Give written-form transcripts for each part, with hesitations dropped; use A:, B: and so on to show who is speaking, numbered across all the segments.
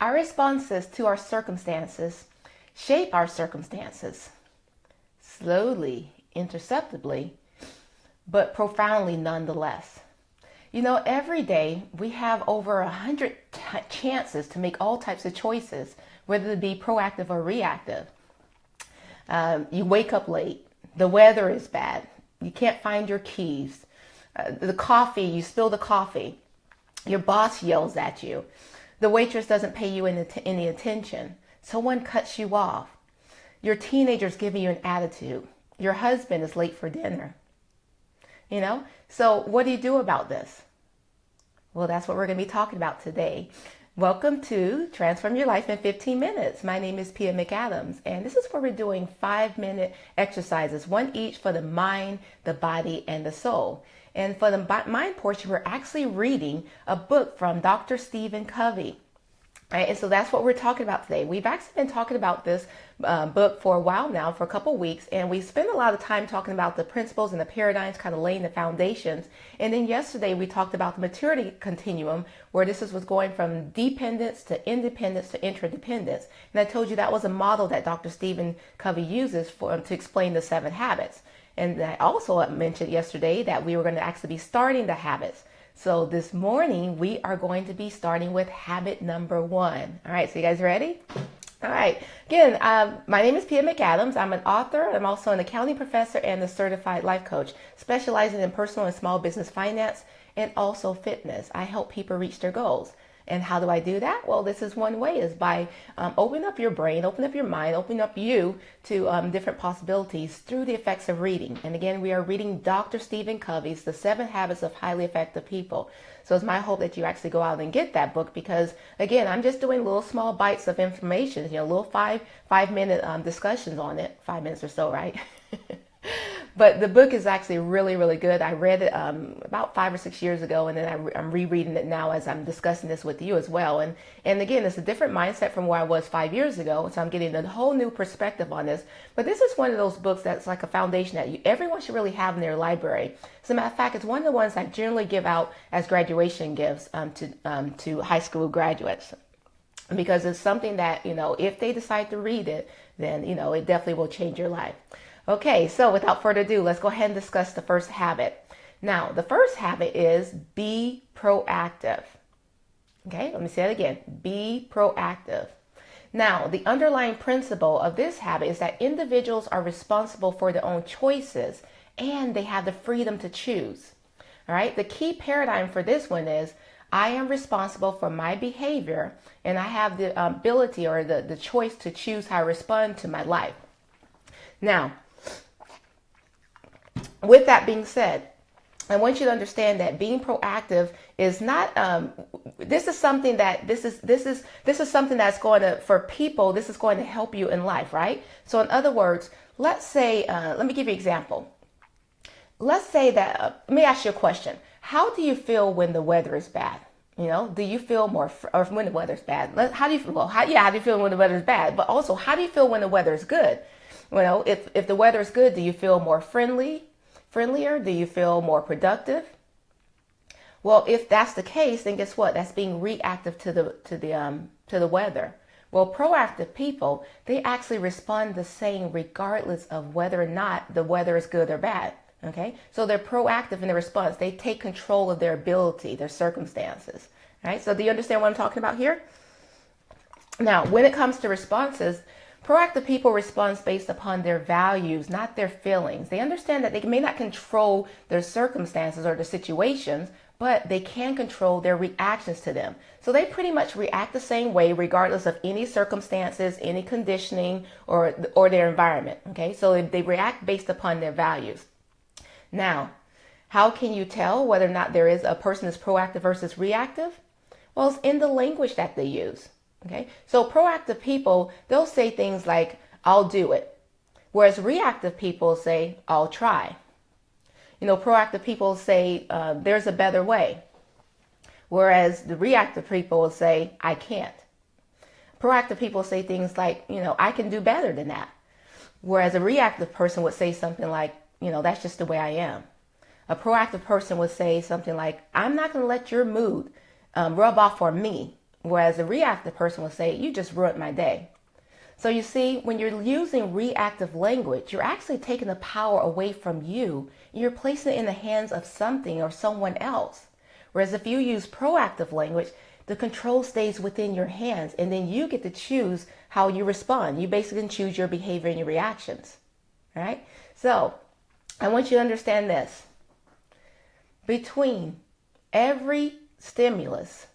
A: Our responses to our circumstances shape our circumstances slowly, imperceptibly, but profoundly nonetheless. You know, every day we have over 100 chances to make all types of choices, whether it be proactive or reactive. You wake up late. The weather is bad. You can't find your keys. The coffee, you spill the coffee. Your boss yells at you. The waitress doesn't pay you any attention. Someone cuts you off. Your teenager's giving you an attitude. Your husband is late for dinner. You know, so what do you do about this? Well, that's what we're going to be talking about today. Welcome to Transform Your Life in 15 Minutes. My name is McAdams, and this is where we're doing 5-minute exercises, one each for the mind, the body, and the soul. And for the mind portion, we're actually reading a book from Dr. Stephen Covey. Right, and so that's what we're talking about today. We've actually been talking about this book for a while now, for a couple of weeks, and we spent a lot of time talking about the principles and the paradigms, kind of laying the foundations. And then yesterday we talked about the maturity continuum, where this was going from dependence to independence to interdependence. And I told you that was a model that Dr. Stephen Covey uses to explain the 7 habits. And I also mentioned yesterday that we were going to actually be starting the habits. So this morning, we are going to be starting with habit number 1. All right, so you guys ready? All right. Again, my name is Pia McAdams. I'm an author. I'm also an accounting professor and a certified life coach, specializing in personal and small business finance and also fitness. I help people reach their goals. And how do I do that? Well, this is one way, is by opening up your brain, opening up your mind, opening up you to different possibilities through the effects of reading. And again, we are reading Dr. Stephen Covey's The 7 Habits of Highly Effective People. So it's my hope that you actually go out and get that book, because again, I'm just doing little small bites of information, little five-minute discussions on it, 5 minutes or so, right? But the book is actually really, really good. I read it about 5 or 6 years ago, and then I'm rereading it now as I'm discussing this with you as well. And again, it's a different mindset from where I was 5 years ago, so I'm getting a whole new perspective on this. But this is one of those books that's like a foundation that everyone should really have in their library. As a matter of fact, it's one of the ones I generally give out as graduation gifts to high school graduates, because it's something that, if they decide to read it, then, it definitely will change your life. Okay, so without further ado, let's go ahead and discuss the first habit. Now, the first habit is be proactive. Okay, let me say it again. Be proactive. Now, the underlying principle of this habit is that individuals are responsible for their own choices and they have the freedom to choose. All right, the key paradigm for this one is I am responsible for my behavior and I have the ability or the choice to choose how I respond to my life. Now, with that being said, I want you to understand that being proactive is not. This is something that's going to, for people, this is going to help you in life, right? So, in other words, let's say, let me give you an example. Let's say that. Let me ask you a question. How do you feel when the weather is bad? Do you feel more, or when the weather's bad? How do you feel? Well, how do you feel when the weather is bad? But also, how do you feel when the weather is good? If the weather is good, do you feel more friendlier? Do you feel more productive? Well, if that's the case, then guess what? That's being reactive to the weather. Well, proactive people, they actually respond the same regardless of whether or not the weather is good or bad. Okay, so they're proactive in their response. They take control of their ability, their circumstances. All right, so do you understand what I'm talking about here? Now, when it comes to responses, proactive people respond based upon their values, not their feelings. They understand that they may not control their circumstances or the situations, but they can control their reactions to them. So they pretty much react the same way regardless of any circumstances, any conditioning, or their environment. Okay, so they react based upon their values. Now, how can you tell whether or not there is a person is proactive versus reactive? Well, it's in the language that they use. Okay, so proactive people, they'll say things like, I'll do it. Whereas reactive people say, I'll try. Proactive people say, there's a better way. Whereas the reactive people will say, I can't. Proactive people say things like, I can do better than that. Whereas a reactive person would say something like, that's just the way I am. A proactive person would say something like, I'm not going to let your mood rub off on me. Whereas the reactive person will say, you just ruined my day. So you see, when you're using reactive language, you're actually taking the power away from you. You're placing it in the hands of something or someone else. Whereas if you use proactive language, the control stays within your hands, and then you get to choose how you respond. You basically choose your behavior and your reactions. All right? So I want you to understand this. Between every stimulus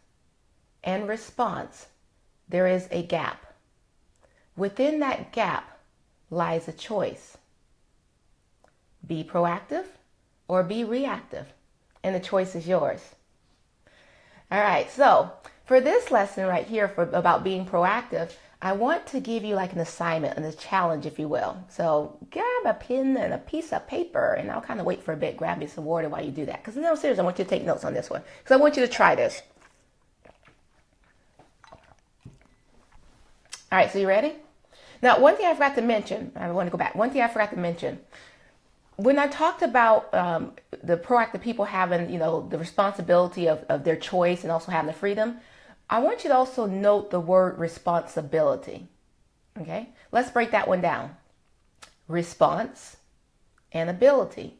A: and response, there is a gap. Within that gap lies a choice. Be proactive or be reactive. And the choice is yours. All right, so for this lesson right here about being proactive, I want to give you like an assignment and a challenge, if you will. So grab a pen and a piece of paper, and I'll kind of wait for a bit, grab me some water while you do that. Because no, seriously, I want you to take notes on this one. Because I want you to try this. All right, so you ready? Now, one thing I forgot to mention, I want to go back. One thing I forgot to mention, when I talked about the proactive people having, the responsibility of their choice and also having the freedom, I want you to also note the word responsibility. Okay, let's break that one down. Response and ability.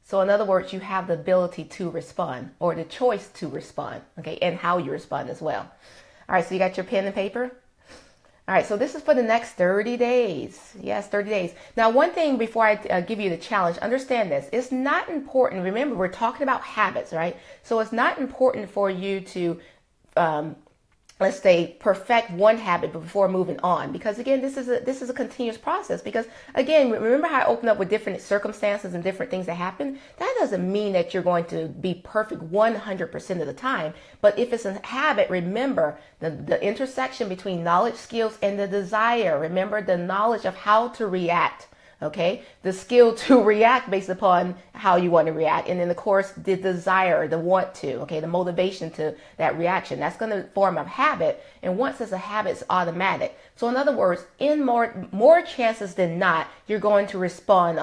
A: So in other words, you have the ability to respond or the choice to respond. Okay, and how you respond as well. All right, so you got your pen and paper? All right, so this is for the next 30 days. Yes, 30 days. Now, one thing before I give you the challenge, understand this. It's not important. Remember, we're talking about habits, right? So it's not important for you to, let's say, perfect one habit before moving on. Because, again, this is a continuous process. Because, again, remember how I opened up with different circumstances and different things that happen? That doesn't mean that you're going to be perfect 100% of the time. But if it's a habit, remember the intersection between knowledge, skills, and the desire. Remember the knowledge of how to react. Okay, the skill to react based upon how you want to react. And then, of course, the desire, the want to, okay, the motivation to that reaction. That's going to form a habit. And once it's a habit, it's automatic. So in other words, in more chances than not, you're going to respond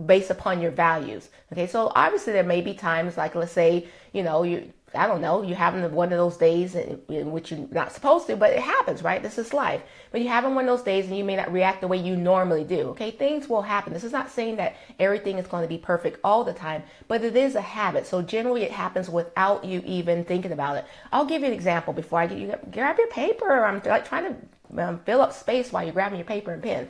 A: based upon your values. Okay, so obviously there may be times like, let's say, you're having one of those days in which you're not supposed to, but it happens, right? This is life. But you're having one of those days and you may not react the way you normally do. Okay, things will happen. This is not saying that everything is going to be perfect all the time, but it is a habit. So generally it happens without you even thinking about it. I'll give you an example before I get you. Grab your paper. I'm like trying to fill up space while you're grabbing your paper and pen.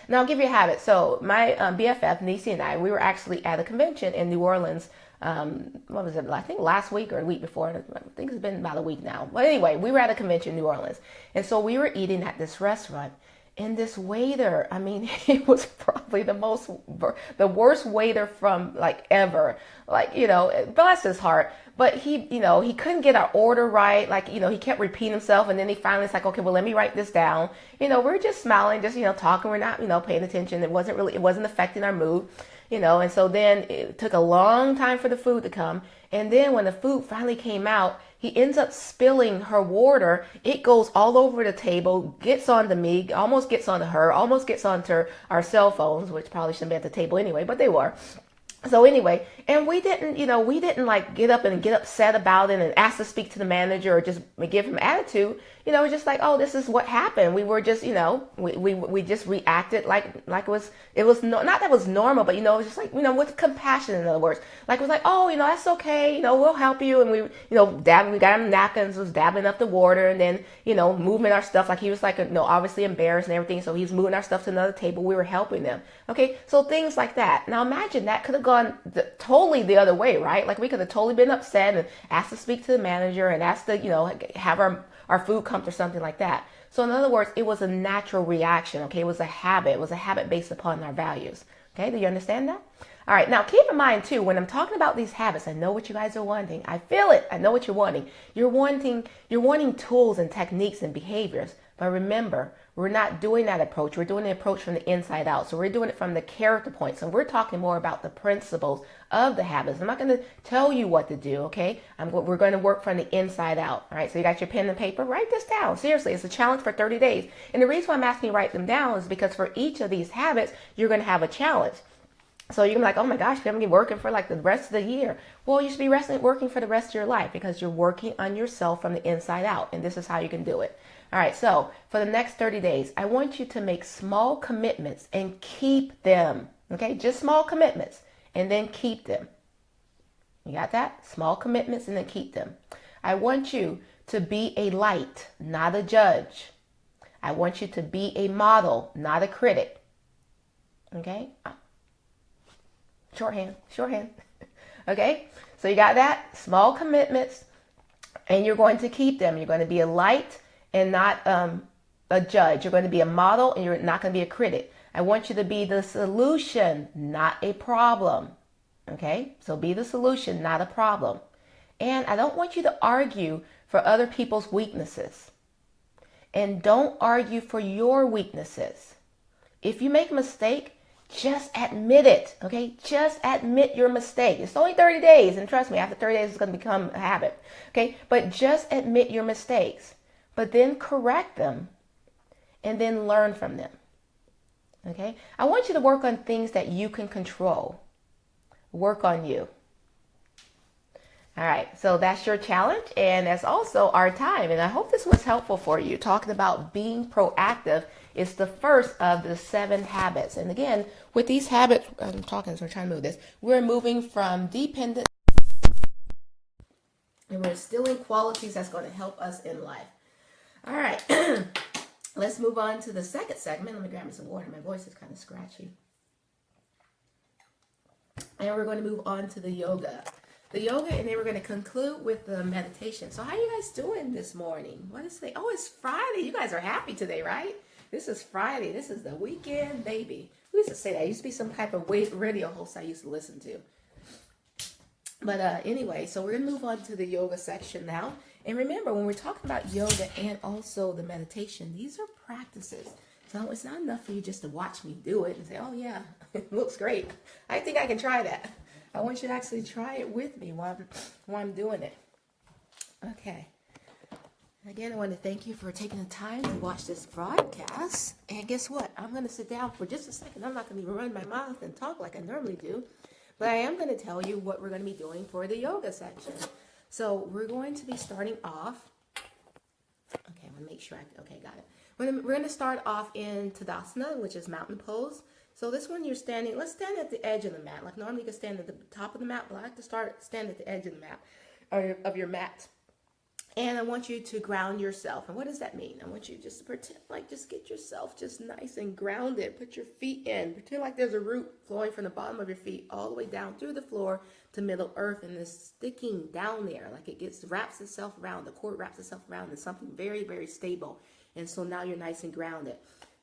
A: Now I'll give you a habit. So my BFF, Nisi, and I, we were actually at a convention in New Orleans. What was it? I think last week or a week before. I think it's been about a week now. But anyway, we were at a convention in New Orleans. And so we were eating at this restaurant. And this waiter, I mean, he was probably the worst waiter from like ever. Like, bless his heart. But he couldn't get our order right. Like, he kept repeating himself. And then he finally was like, okay, well, let me write this down. We're just smiling, just, talking. We're not, paying attention. It wasn't affecting our mood. And so then it took a long time for the food to come. And then when the food finally came out, he ends up spilling her water. It goes all over the table, gets onto me, almost gets onto her, almost gets onto our cell phones, which probably shouldn't be at the table anyway, but they were. So anyway, and we didn't like get up and get upset about it and ask to speak to the manager or just give him attitude. Just like, oh, this is what happened. We were just, we just reacted like it was not that it was normal, but it was just like, with compassion, in other words. Like it was like, oh, that's okay, we'll help you. And we, we got him napkins, was dabbing up the water, and then, moving our stuff. Like he was like, obviously embarrassed and everything. So he's moving our stuff to another table. We were helping them. Okay, so things like that. Now imagine that could have gone totally the other way, right? Like we could have totally been upset and asked to speak to the manager and asked to, have our food come or something like that. So in other words, it was a natural reaction. Okay, it was a habit. It was a habit based upon our values. Okay, do you understand that? All right, now keep in mind too, when I'm talking about these habits, I know what you guys are wanting. I feel it. I know what you're wanting. You're wanting tools and techniques and behaviors. But remember, we're not doing that approach. We're doing the approach from the inside out. So we're doing it from the character points. And we're talking more about the principles of the habits. I'm not going to tell you what to do, okay? We're going to work from the inside out. All right, so you got your pen and paper? Write this down. Seriously, it's a challenge for 30 days. And the reason why I'm asking you to write them down is because for each of these habits, you're going to have a challenge. So you're like, oh my gosh, I'm going to be working for like the rest of the year. Well, you should be working for the rest of your life because you're working on yourself from the inside out. And this is how you can do it. All right. So for the next 30 days, I want you to make small commitments and keep them. Okay. Just small commitments and then keep them. You got that? Small commitments and then keep them. I want you to be a light, not a judge. I want you to be a model, not a critic. Okay? Shorthand. Okay? So you got that? Small commitments, and you're going to keep them. You're going to be a light and not a judge. You're going to be a model, and you're not going to be a critic. I want you to be the solution, not a problem. Okay? So be the solution, not a problem. And I don't want you to argue for other people's weaknesses. And don't argue for your weaknesses. If you make a mistake, just admit it, okay? Just admit your mistake. It's only 30 days, and trust me, after 30 days, it's going to become a habit, okay? But just admit your mistakes, but then correct them, and then learn from them, okay? I want you to work on things that you can control. Work on you. All right, so that's your challenge, and that's also our time. And I hope this was helpful for you. Talking about being proactive is the first of the 7 habits. And again, with these habits, I'm talking, so I'm trying to move this. We're moving from dependent, and we're instilling qualities that's going to help us in life. All right, let's move on to the second segment. Let me grab me some water. My voice is kind of scratchy. And we're going to move on to the yoga. And then we're going to conclude with the meditation. So how are you guys doing this morning? What is today? Oh, it's Friday. You guys are happy today, right? This is Friday. This is the weekend, baby. We used to say that. I used to be some type of radio host I used to listen to. But anyway, so we're going to move on to the yoga section now. And remember, when we're talking about yoga and also the meditation, these are practices. So it's not enough for you just to watch me do it and say, oh, yeah, it looks great. I think I can try that. I want you to actually try it with me while I'm doing it. Okay. Again, I want to thank you for taking the time to watch this broadcast. And guess what? I'm going to sit down for just a second. I'm not going to even run my mouth and talk like I normally do. But I am going to tell you what we're going to be doing for the yoga section. So we're going to be starting off. Okay, I'm going to make sure okay, got it. We're going to start off in Tadasana, which is mountain pose. So this one you're standing, let's stand at the edge of the mat. Like normally you can stand at the top of the mat, but I like to stand at the edge of the mat, or of your mat. And I want you to ground yourself. And what does that mean? I want you just to pretend, like just get yourself just nice and grounded. Put your feet in. Pretend like there's a root flowing from the bottom of your feet all the way down through the floor to middle earth, and it's sticking down there. Like it wraps itself around, the cord wraps itself around in something very, very stable. And so now you're nice and grounded.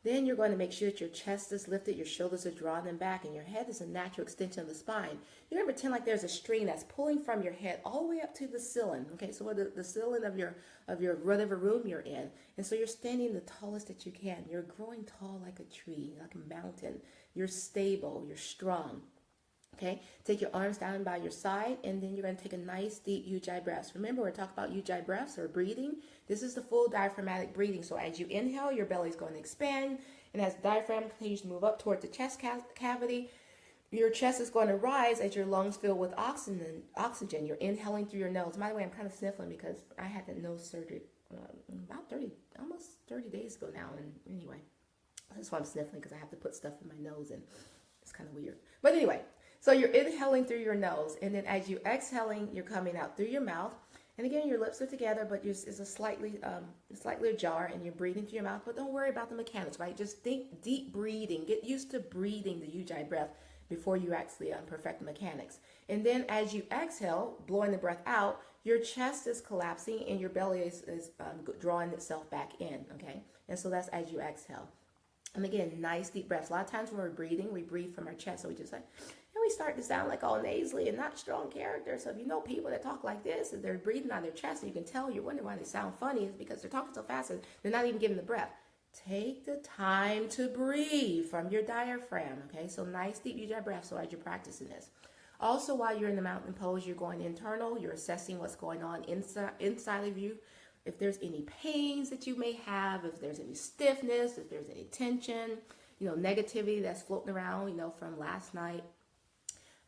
A: Then you're going to make sure that your chest is lifted, your shoulders are drawn in back, and your head is a natural extension of the spine. You're going to pretend like there's a string that's pulling from your head all the way up to the ceiling. Okay, so the ceiling of your whatever room you're in. And so you're standing the tallest that you can. You're growing tall like a tree, like a mountain. You're stable, you're strong. Okay, take your arms down by your side, and then you're going to take a nice deep ujjayi breath. Remember, we're talking about ujjayi breaths or breathing. This is the full diaphragmatic breathing. So as you inhale, your belly is going to expand, and as the diaphragm continues to move up towards the chest cavity, your chest is going to rise as your lungs fill with oxygen. You're inhaling through your nose. By the way, I'm kind of sniffling because I had that nose surgery about almost 30 days ago now. And anyway, that's why I'm sniffling, because I have to put stuff in my nose, and it's kind of weird. But anyway. So you're inhaling through your nose, and then as you exhaling, you're coming out through your mouth. And again, your lips are together, but it's a slightly ajar, and you're breathing through your mouth. But don't worry about the mechanics, right? Just think deep breathing. Get used to breathing the ujjayi breath before you actually perfect the mechanics. And then as you exhale, blowing the breath out, your chest is collapsing, and your belly is drawing itself back in, okay? And so that's as you exhale. And again, nice deep breaths. A lot of times when we're breathing, we breathe from our chest, so we just like... And we start to sound like all nasally and not strong character. So if you know people that talk like this, and they're breathing on their chest, and you can tell, you're wondering why they sound funny, is because they're talking so fast and they're not even giving the breath. Take the time to breathe from your diaphragm, okay? So nice deep ujjayi breath, so as you're practicing this. Also, while you're in the mountain pose, you're going internal. You're assessing what's going on inside of you. If there's any pains that you may have, if there's any stiffness, if there's any tension, negativity that's floating around, from last night.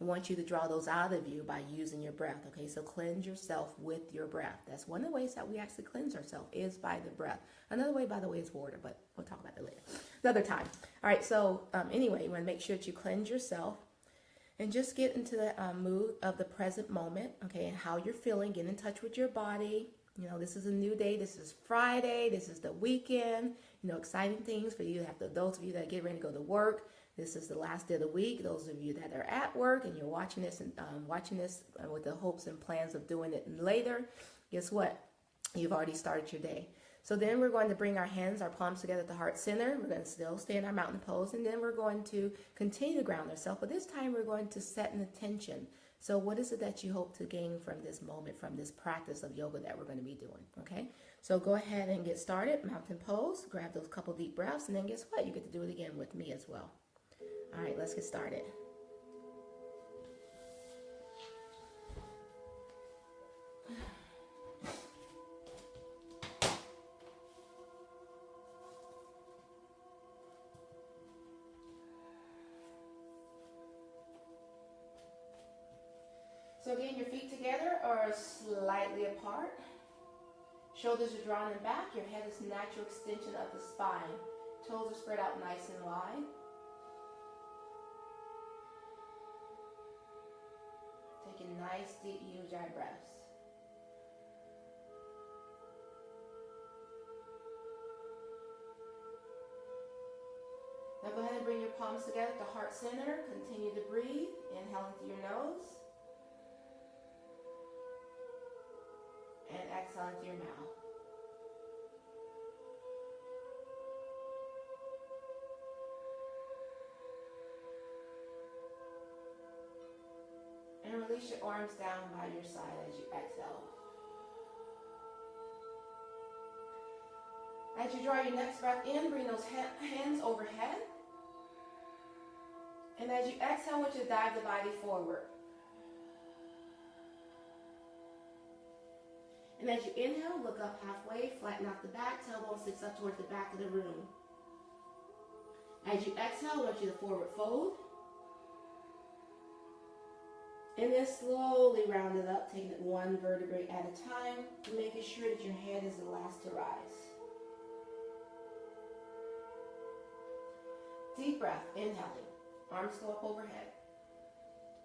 A: I want you to draw those out of you by using your breath. Okay, so cleanse yourself with your breath. That's one of the ways that we actually cleanse ourselves, is by the breath. Another way, by the way, is water, but we'll talk about that later, another time. All right, so anyway, you want to make sure that you cleanse yourself and just get into the mood of the present moment, okay, and how you're feeling. Get in touch with your body. You know, this is a new day. This is Friday. This is the weekend. You know, exciting things for you. Those of you that get ready to go to work. This is the last day of the week. Those of you that are at work and you're watching this with the hopes and plans of doing it later, guess what? You've already started your day. So then we're going to bring our hands, our palms together at the heart center. We're going to still stay in our mountain pose, and then we're going to continue to ground ourselves. But this time we're going to set an intention. So what is it that you hope to gain from this moment, from this practice of yoga that we're going to be doing? Okay, so go ahead and get started. Mountain pose. Grab those couple deep breaths, and then guess what? You get to do it again with me as well. All right, let's get started. So again, your feet together or slightly apart. Shoulders are drawn in back. Your head is natural extension of the spine. Toes are spread out nice and wide. Taking nice, deep, ujjayi breaths. Now go ahead and bring your palms together at the heart center. Continue to breathe. Inhale into your nose. And exhale into your mouth. And release your arms down by your side as you exhale. As you draw your next breath in, bring those hands overhead. And as you exhale, I want you to dive the body forward. And as you inhale, look up halfway, flatten out the back, tailbone sticks up towards the back of the room. As you exhale, I want you to forward fold. And then slowly round it up, taking it one vertebrae at a time, making sure that your head is the last to rise. Deep breath, inhaling. Arms go up overhead.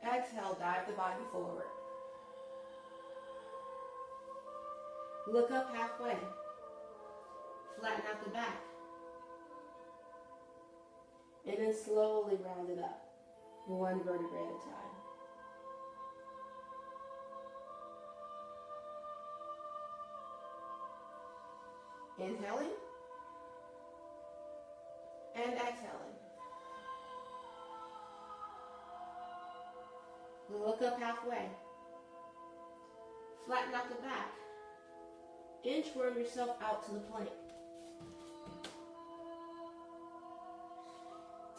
A: Exhale, dive the body forward. Look up halfway. Flatten out the back. And then slowly round it up, one vertebrae at a time. Inhaling and exhaling. Look up halfway. Flatten out the back. Inchworm yourself out to the plank.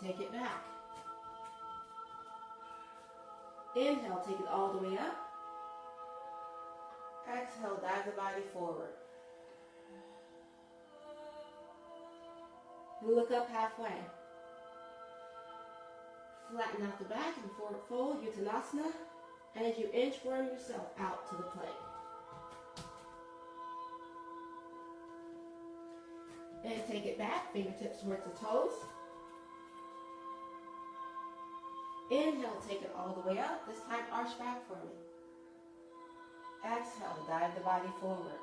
A: Take it back. Inhale, take it all the way up. Exhale, dive the body forward. Look up halfway. Flatten out the back and forward fold, Uttanasana. And as you inchworm yourself out to the plank. And take it back, fingertips towards the toes. Inhale, take it all the way up. This time, arch back for me. Exhale, dive the body forward.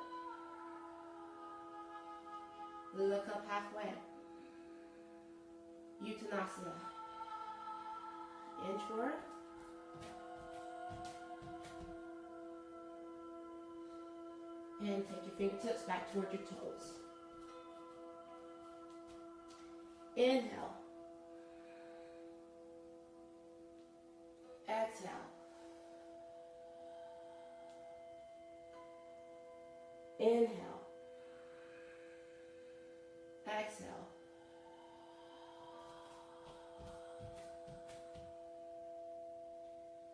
A: Look up halfway. Uttanasana. Inchworm. And take your fingertips back toward your toes. Inhale. Exhale. Inhale. Exhale.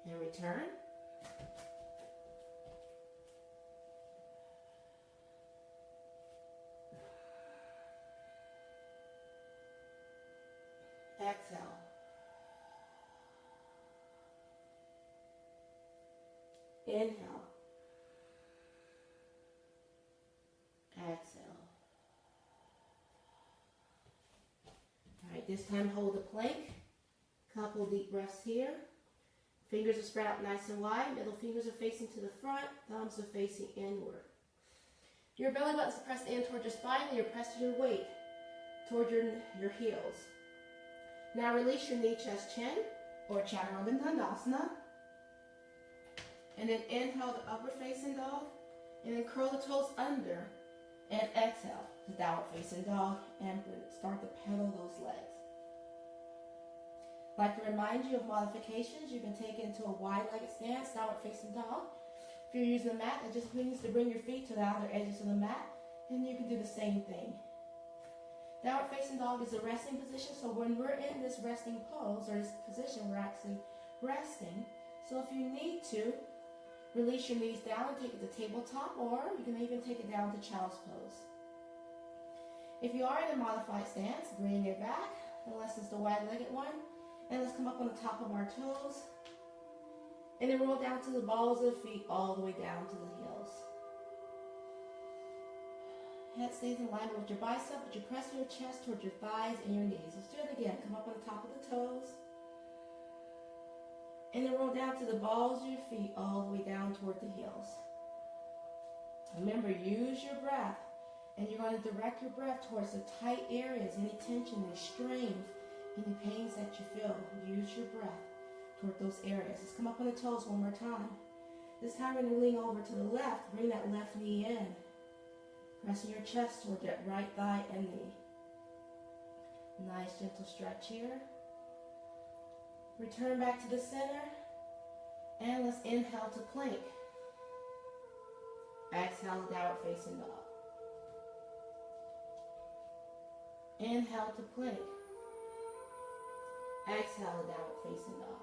A: And return. Exhale. Inhale. Exhale. All right, this time hold the plank. Couple deep breaths here. Fingers are spread out nice and wide. Middle fingers are facing to the front. Thumbs are facing inward. Your belly button is pressed in toward your spine, and you're pressing your weight toward your heels. Now release your knee, chest, chin, or Chaturanga Dandasana. And then inhale the upward facing dog, and then curl the toes under, and exhale the downward facing dog, and start to pedal those legs. I'd like to remind you of modifications. You can take it into a wide-legged stance, downward facing dog. If you're using a mat, it just means to bring your feet to the outer edges of the mat, and you can do the same thing. Downward facing dog is a resting position, so when we're in this resting pose, or this position, we're actually resting. So if you need to, release your knees down and take it to tabletop, or you can even take it down to child's pose. If you are in a modified stance, bring it back, unless it's the wide-legged one, and let's come up on the top of our toes, and then roll down to the balls of the feet, all the way down to the heels. Head stays in alignment with your bicep, but you press your chest towards your thighs and your knees. Let's do it again. Come up on the top of the toes, and then roll down to the balls of your feet, all the way down toward the heels. Remember, use your breath, and you're going to direct your breath towards the tight areas, any tension, any strains, any pains that you feel. Use your breath toward those areas. Let's come up on the toes one more time. This time we're going to lean over to the left. Bring that left knee in. Pressing your chest toward that right thigh and knee. Nice gentle stretch here. Return back to the center. And let's inhale to plank. Exhale, downward facing dog. Inhale to plank. Exhale, downward facing dog.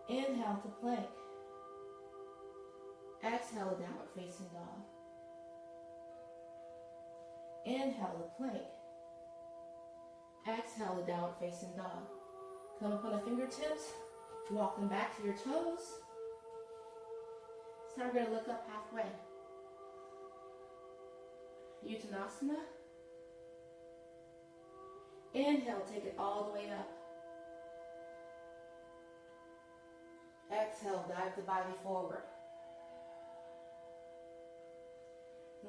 A: Inhale to plank. Exhale, downward facing dog. Inhale to plank. Exhale, the downward facing dog. Come up on the fingertips. Walk them back to your toes. So we're going to look up halfway. Uttanasana. Inhale, take it all the way up. Exhale, dive the body forward.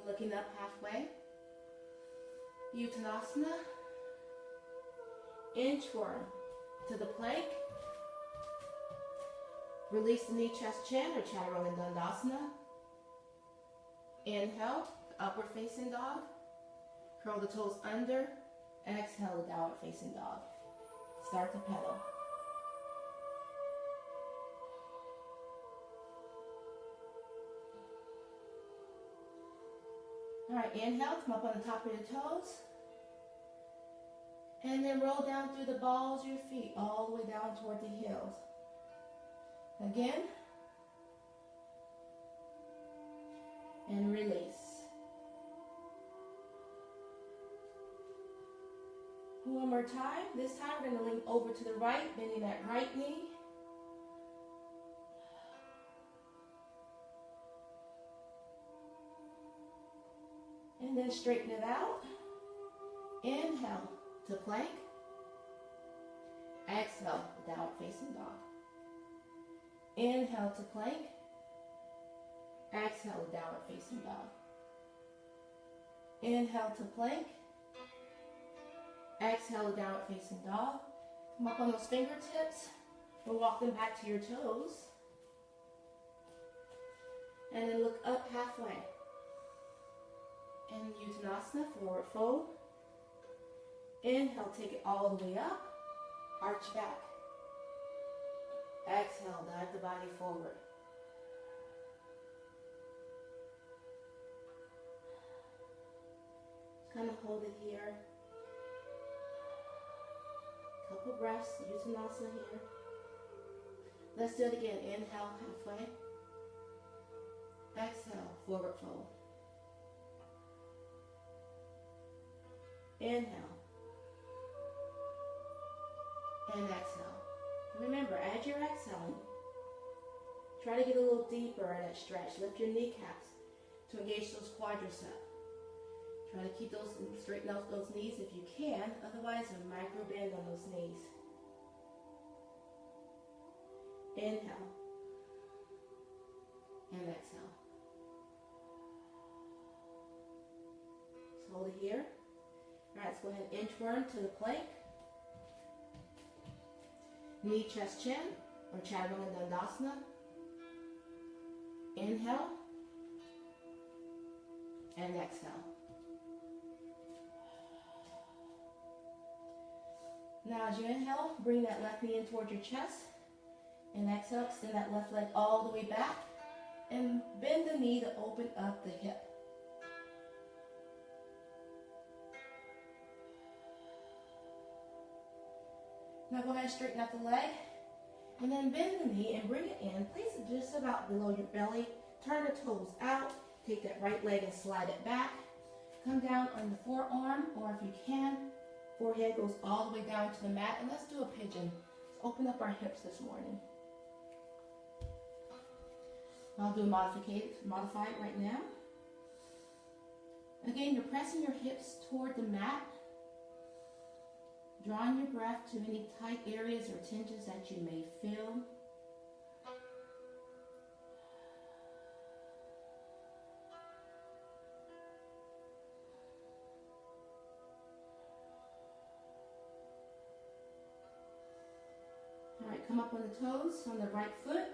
A: Looking up halfway. Uttanasana. Inchworm to the plank. Release the knee, chest, chin, or Chaturanga Dandasana. Inhale, upward facing dog. Curl the toes under. Exhale, the downward facing dog. Start to pedal. All right, inhale, come up on the top of your toes. And then roll down through the balls of your feet, all the way down toward the heels. Again. And release. One more time. This time we're going to lean over to the right, bending that right knee. And then straighten it out. Inhale to plank. Exhale, downward facing dog. Inhale to plank. Exhale, downward facing dog. Inhale to plank. Exhale, downward facing dog. Come up on those fingertips and walk them back to your toes. And then look up halfway. And Uttanasana, forward fold. Inhale, take it all the way up. Arch back. Exhale, dive the body forward. Just kind of hold it here. Couple breaths, Uttanasana here. Let's do it again. Inhale, halfway. Exhale, forward fold. Inhale. And exhale. Remember, as you're exhaling, Try to get a little deeper in that stretch. Lift your kneecaps to engage those quadriceps. Try to keep those, straighten out those knees if you can. Otherwise, a micro bend on those knees. Inhale. And exhale. So hold it here. All right, let's go ahead and inchworm to the plank. Knee, chest, chin, or Chaturanga Dandasana. Inhale. And exhale. Now as you inhale, bring that left knee in towards your chest. And exhale, extend that left leg all the way back. And bend the knee to open up the hip. Now go ahead and straighten out the leg. And then bend the knee and bring it in. Place it just about below your belly. Turn the toes out. Take that right leg and slide it back. Come down on the forearm, or if you can, forehead goes all the way down to the mat. And let's do a pigeon. Let's open up our hips this morning. I'll do modified right now. Again, you're pressing your hips toward the mat. Drawing your breath to any tight areas or tensions that you may feel. All right, come up on the toes on the right foot.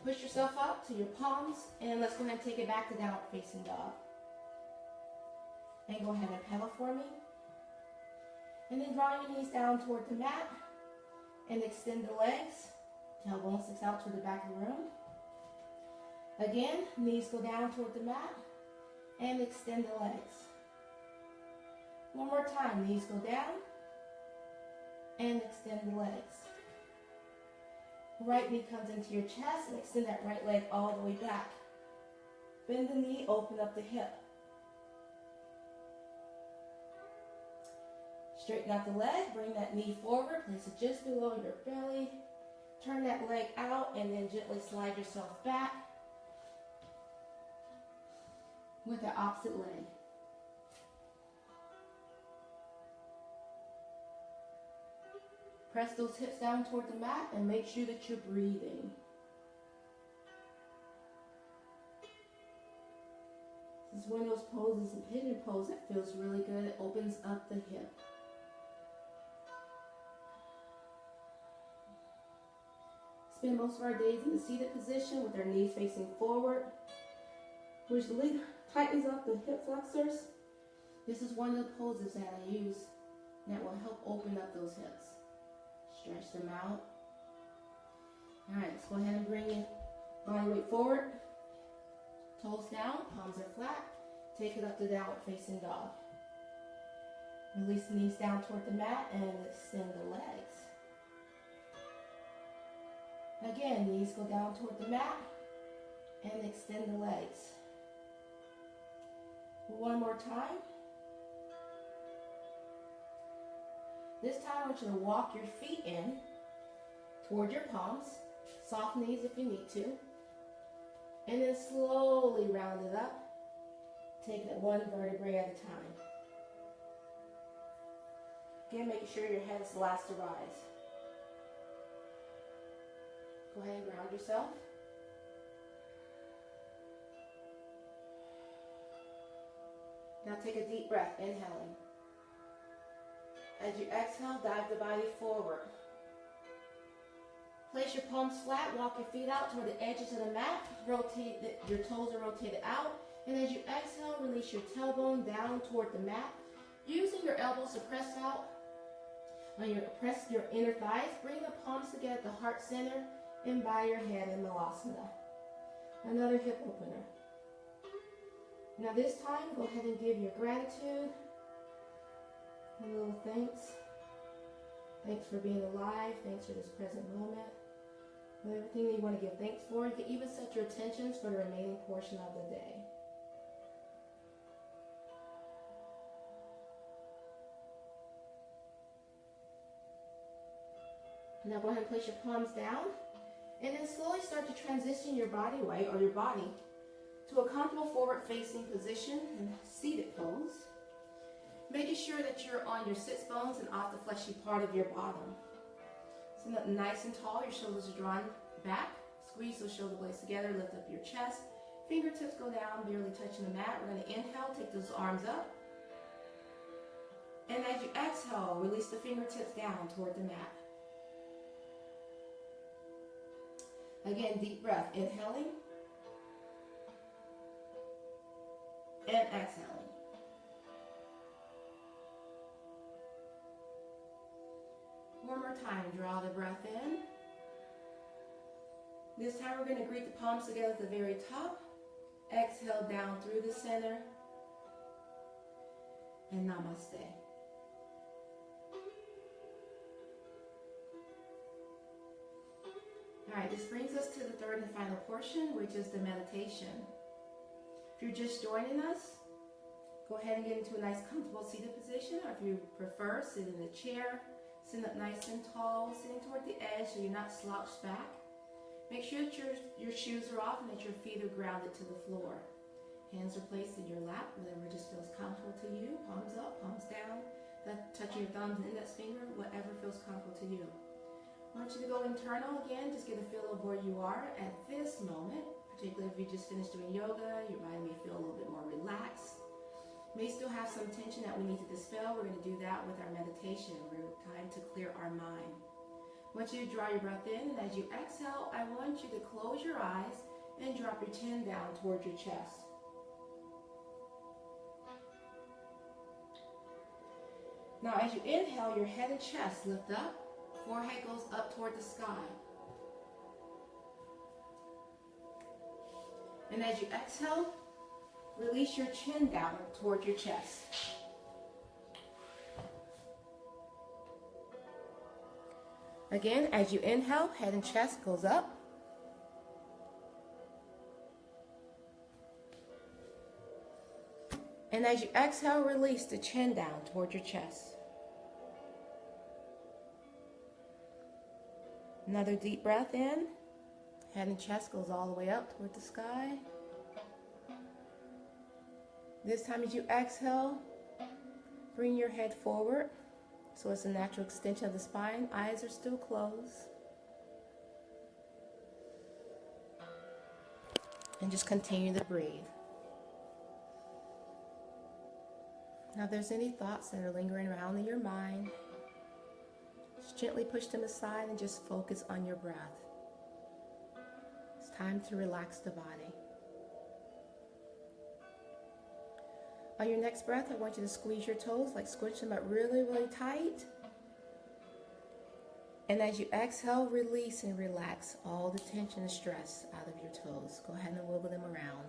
A: Push yourself up to your palms, and let's go ahead and take it back to downward facing dog. And go ahead and pedal for me. And then draw your knees down toward the mat and extend the legs. Tailbone sticks out toward the back of the room. Again, knees go down toward the mat and extend the legs. One more time, knees go down and extend the legs. Right knee comes into your chest and extend that right leg all the way back. Bend the knee, open up the hip. Straighten out the leg, bring that knee forward, place it just below your belly. Turn that leg out and then gently slide yourself back with the opposite leg. Press those hips down toward the mat and make sure that you're breathing. This is one of those poses, a pigeon pose, that feels really good. It opens up the hip. Spend most of our days in the seated position with our knees facing forward, which tightens up the hip flexors. This is one of the poses that I use that will help open up those hips. Stretch them out. All right, let's go ahead and bring your body weight forward. Toes down, palms are flat. Take it up to downward facing dog. Release the knees down toward the mat and extend the legs. Again, knees go down toward the mat and extend the legs. One more time. This time I want you to walk your feet in toward your palms. Soft knees if you need to. And then slowly round it up. Take it one vertebrae at a time. Again, making sure your head is the last to rise. Go ahead and ground yourself. Now take a deep breath, inhaling. As you exhale, dive the body forward. Place your palms flat, walk your feet out toward the edges of the mat. Rotate, your toes are rotated out. And as you exhale, release your tailbone down toward the mat. Using your elbows to press out. Press your inner thighs. Bring the palms together at the heart center and bow your head in Malasana. Another hip opener. Now this time, go ahead and give your gratitude. A little thanks. Thanks for being alive. Thanks for this present moment. For everything that you want to give thanks for. You can even set your intentions for the remaining portion of the day. Now go ahead and place your palms down And then slowly start to transition your body weight or your body to a comfortable forward-facing position in seated pose. Making sure that you're on your sits bones and off the fleshy part of your bottom. Sit up nice and tall, your shoulders are drawn back. Squeeze those shoulder blades together, lift up your chest. Fingertips go down, barely touching the mat. We're going to inhale, take those arms up. And as you exhale, release the fingertips down toward the mat. Again, deep breath, inhaling and exhaling. One more time, draw the breath in. This time we're going to greet the palms together at the very top. Exhale down through the center. And namaste. Alright, this brings us to the third and final portion, which is the meditation. If you're just joining us, go ahead and get into a nice comfortable seated position, or if you prefer, sit in a chair, sit up nice and tall, sitting toward the edge so you're not slouched back. Make sure that your shoes are off and that your feet are grounded to the floor. Hands are placed in your lap, whatever just feels comfortable to you. Palms up, palms down, touching your thumbs and index finger, whatever feels comfortable to you. I want you to go internal again, just get a feel of where you are at this moment, particularly if you just finished doing yoga, your mind may feel a little bit more relaxed. May still have some tension that we need to dispel. We're going to do that with our meditation. We're time to clear our mind. I want you to draw your breath in, and as you exhale, I want you to close your eyes and drop your chin down towards your chest. Now as you inhale, your head and chest lift up. Forehead goes up toward the sky. And as you exhale, release your chin down toward your chest. Again, as you inhale, head and chest goes up. And as you exhale, release the chin down toward your chest. Another deep breath in. Head and chest goes all the way up toward the sky. This time as you exhale, bring your head forward so it's a natural extension of the spine. Eyes are still closed. And just continue to breathe. Now if there's any thoughts that are lingering around in your mind, just gently push them aside and just focus on your breath. It's time to relax the body. On your next breath, I want you to squeeze your toes, like squish them up really, really tight. And as you exhale, release and relax all the tension and stress out of your toes. Go ahead and wiggle them around.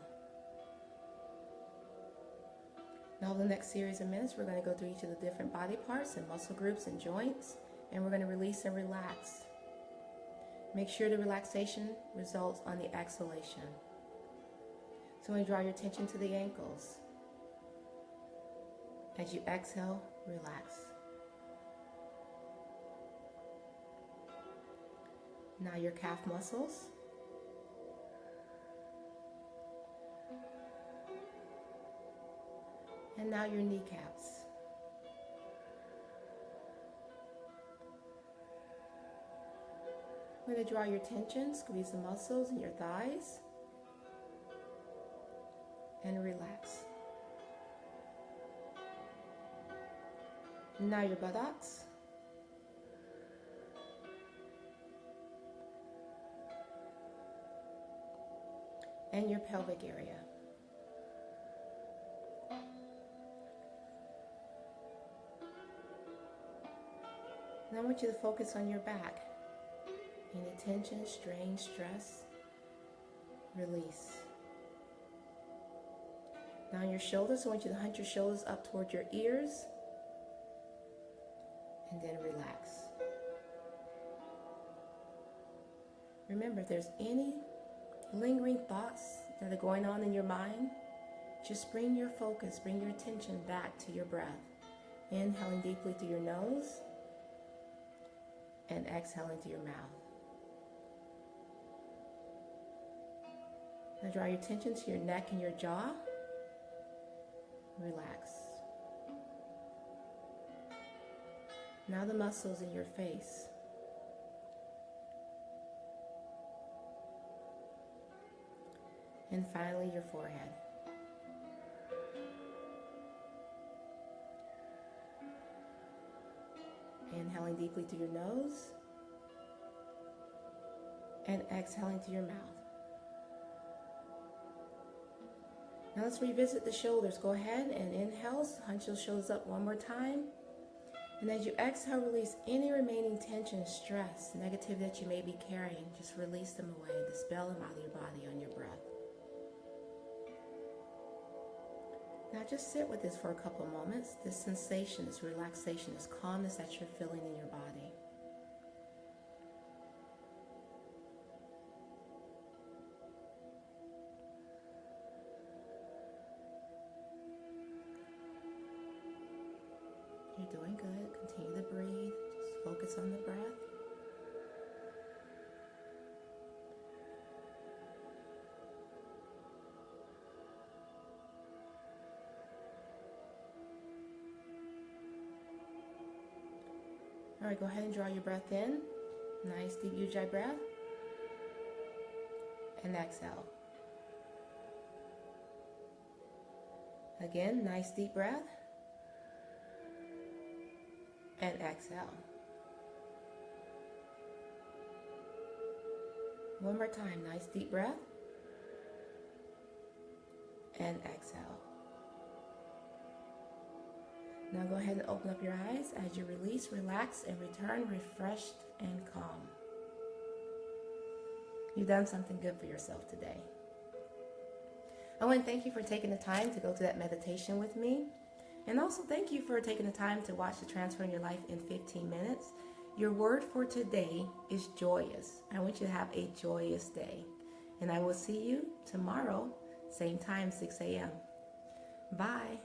A: Now the next series of minutes, we're going to go through each of the different body parts and muscle groups and joints. And we're going to release and relax. Make sure the relaxation results on the exhalation. So when you draw your attention to the ankles, as you exhale, relax. Now your calf muscles. And now your kneecaps. I'm going to draw your attention, squeeze the muscles in your thighs, and relax. Now your buttocks. And your pelvic area. And I want you to focus on your back. Any tension, strain, stress, release. Now on your shoulders, I want you to hunch your shoulders up toward your ears and then relax. Remember, if there's any lingering thoughts that are going on in your mind, just bring your focus, bring your attention back to your breath. Inhaling deeply through your nose and exhaling through your mouth. Now draw your attention to your neck and your jaw. Relax. Now the muscles in your face. And finally your forehead. Inhaling deeply through your nose and exhaling through your mouth. Now let's revisit the shoulders. Go ahead and inhale, hunch those shoulders up one more time. And as you exhale, release any remaining tension, stress, negativity that you may be carrying. Just release them away, dispel them out of your body on your breath. Now just sit with this for a couple of moments. This sensation, this relaxation, this calmness that you're feeling in your body. You're doing good. Continue to breathe. Just focus on the breath. All right, go ahead and draw your breath in. Nice deep ujjayi breath. And exhale. Again, nice deep breath. And exhale. One more time, nice deep breath. And exhale. Now go ahead and open up your eyes as you release, relax, and return refreshed and calm. You've done something good for yourself today. I want to thank you for taking the time to go to that meditation with me. And also thank you for taking the time to watch the Transform Your Life in 15 minutes. Your word for today is joyous. I want you to have a joyous day. And I will see you tomorrow, same time, 6 a.m. Bye.